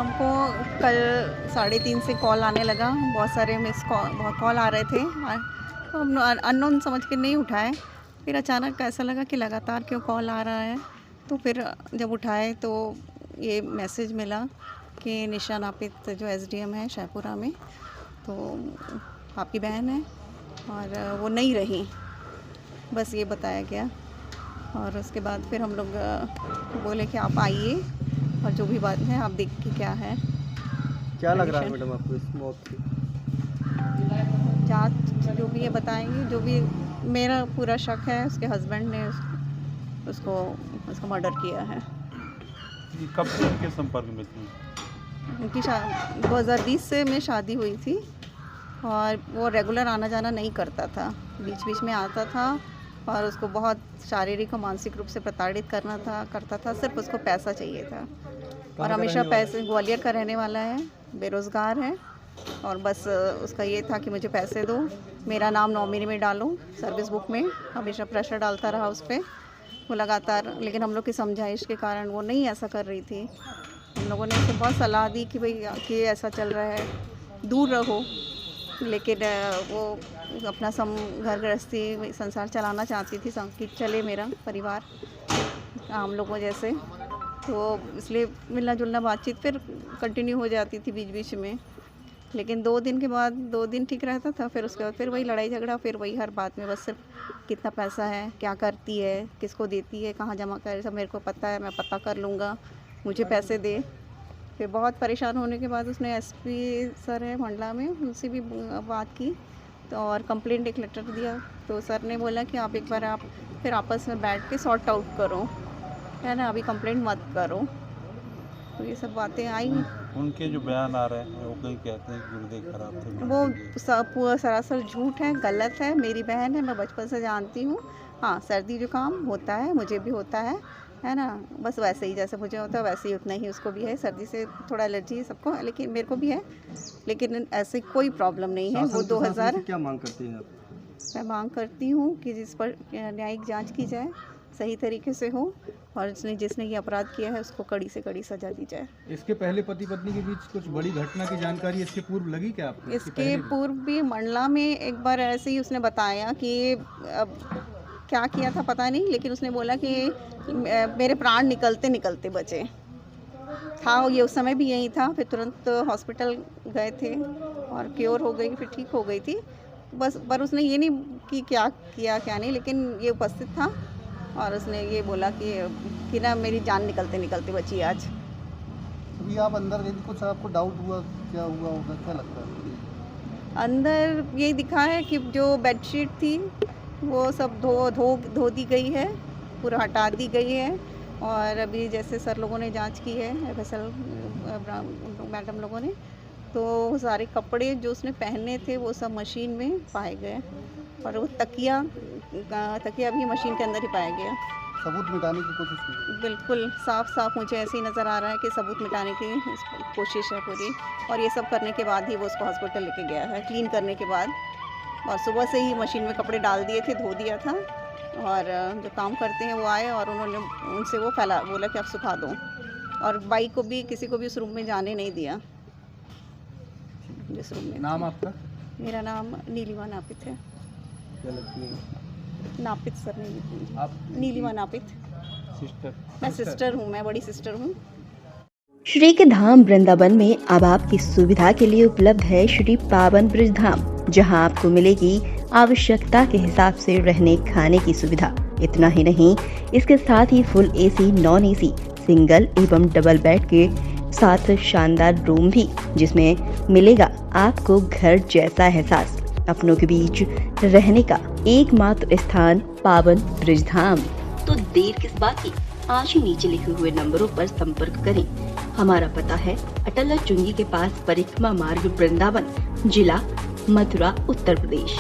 हमको कल 3:30 से कॉल आने लगा, बहुत सारे बहुत कॉल आ रहे थे। तो हम अननोन समझ के नहीं उठाए। फिर अचानक ऐसा लगा कि लगातार क्यों कॉल आ रहा है। तो फिर जब उठाए तो ये मैसेज मिला कि निशा नापित जो एसडीएम है शाहपुरा में, तो आपकी बहन है और वो नहीं रही, बस ये बताया गया। और उसके बाद फिर हम लोग बोले कि आप आइए और जो भी बात है आप देख के क्या है। क्या लग रहा है मैडम आपको इस मौत की? जांच जो भी है बताएंगे। जो भी मेरा पूरा शक है उसके हस्बैंड ने उसको मर्डर किया है। कब से उनके संपर्क में थी? उनकी 2020 से में शादी हुई थी और वो रेगुलर आना जाना नहीं करता था, बीच बीच में आता था और उसको बहुत शारीरिक और मानसिक रूप से प्रताड़ित करता था। सिर्फ उसको पैसा चाहिए था और हमेशा पैसे। ग्वालियर का रहने वाला है, बेरोज़गार है और बस उसका ये था कि मुझे पैसे दो, मेरा नाम नॉमिनी में डालो सर्विस बुक में। हमेशा प्रेशर डालता रहा उस पर वो लगातार, लेकिन हम लोग की समझाइश के कारण वो नहीं ऐसा कर रही थी। हम लोगों ने उसे बहुत सलाह दी कि भाई कि ऐसा चल रहा है, दूर रहो, लेकिन वो अपना घर गृहस्थी संसार चलाना चाहती थी कि चले मेरा परिवार आम लोगों जैसे। तो इसलिए मिलना जुलना बातचीत फिर कंटिन्यू हो जाती थी बीच बीच में, लेकिन 2 दिन के बाद 2 दिन ठीक रहता था। फिर उसके बाद फिर वही लड़ाई झगड़ा, फिर वही हर बात में बस सिर्फ कितना पैसा है, क्या करती है, किसको देती है, कहाँ जमा कर, सब मेरे को पता है, मैं पता कर लूँगा, मुझे पैसे दे। फिर बहुत परेशान होने के बाद उसने एसपी सर है मंडला में, उनसे भी बात की तो और कंप्लेंट एक लेटर दिया। तो सर ने बोला कि आप एक बार फिर आपस में बैठ के सॉर्ट आउट करो, है ना, अभी कंप्लेंट मत करो। तो ये सब बातें आई। उनके जो बयान आ रहे हैं वो कहीं कहते हैं कि गुर्दे खराब थे, वो पूरा सरासर झूठ है, गलत है। मेरी बहन है, मैं बचपन से जानती हूँ। हाँ, सर्दी जुकाम होता है, मुझे भी होता है ना, बस वैसे ही जैसे मुझे होता है वैसे ही उतना ही उसको भी है। सर्दी से थोड़ा एलर्जी है सबको, लेकिन मेरे को भी है, लेकिन ऐसे कोई प्रॉब्लम नहीं है। वो 2000 क्या मांग करती हैं आप? मैं मांग करती हूँ कि जिस पर न्यायिक जांच की जाए, सही तरीके से हो और जिसने ये अपराध किया है उसको कड़ी से कड़ी सजा दी जाए। इसके पहले पति पत्नी के बीच कुछ बड़ी घटना की जानकारी इसके पूर्व लगी क्या आपको? इसके पूर्व भी मंडला में एक बार ऐसे ही उसने बताया कि क्या किया था पता नहीं, लेकिन उसने बोला कि मेरे प्राण निकलते निकलते बचे था। ये उस समय भी यही था। फिर तुरंत हॉस्पिटल गए थे और क्योर हो गई, फिर ठीक हो गई थी बस। पर उसने ये नहीं कि क्या किया क्या नहीं, लेकिन ये उपस्थित था और उसने ये बोला कि ना मेरी जान निकलते निकलते बची आज। अभी आप अंदर गए, कुछ आपको डाउट हुआ, क्या हुआ होगा, क्या लगता है? अंदर ये दिखा है कि जो बेडशीट थी वो सब धो दी गई है, पूरा हटा दी गई है। और अभी जैसे सर लोगों ने जांच की है, FSL मैडम लोगों ने, तो सारे कपड़े जो उसने पहने थे वो सब मशीन में पाए गए और वो तकिया भी मशीन के अंदर ही पाया गया। सबूत मिटाने की कोशिश की? बिल्कुल साफ मुझे ऐसे ही नज़र आ रहा है कि सबूत मिटाने की कोशिश है पूरी। और ये सब करने के बाद ही वो उसको हॉस्पिटल लेके गया है, क्लीन करने के बाद। और सुबह से ही मशीन में कपड़े डाल दिए थे, धो दिया था। और जो काम करते हैं वो आए और उनसे वो बोला कि आप सुखा दो। और बाइक को भी, किसी को भी उस रूम में जाने नहीं दिया, जिस रूम में। नाम आपका? मेरा नाम नीलिमा नापित है। क्या लगती है? नापित सर नहीं, आप? नीलिमा नापित। सिस्टर? मैं सिस्टर हूँ, मैं बड़ी सिस्टर हूँ। श्री के धाम वृंदावन में अब आपकी सुविधा के लिए उपलब्ध है श्री पावन ब्रज धाम, जहां आपको मिलेगी आवश्यकता के हिसाब से रहने खाने की सुविधा। इतना ही नहीं, इसके साथ ही full AC, non AC, single एवं डबल बेड के साथ शानदार रूम भी, जिसमें मिलेगा आपको घर जैसा एहसास। अपनों के बीच रहने का एकमात्र स्थान पावन ब्रज धाम। तो देर किस बात की, आज ही नीचे लिखे हुए नंबरों पर संपर्क करें। हमारा पता है अटल चुंगी के पास, परिक्रमा मार्ग, वृंदावन, जिला मथुरा, उत्तर प्रदेश।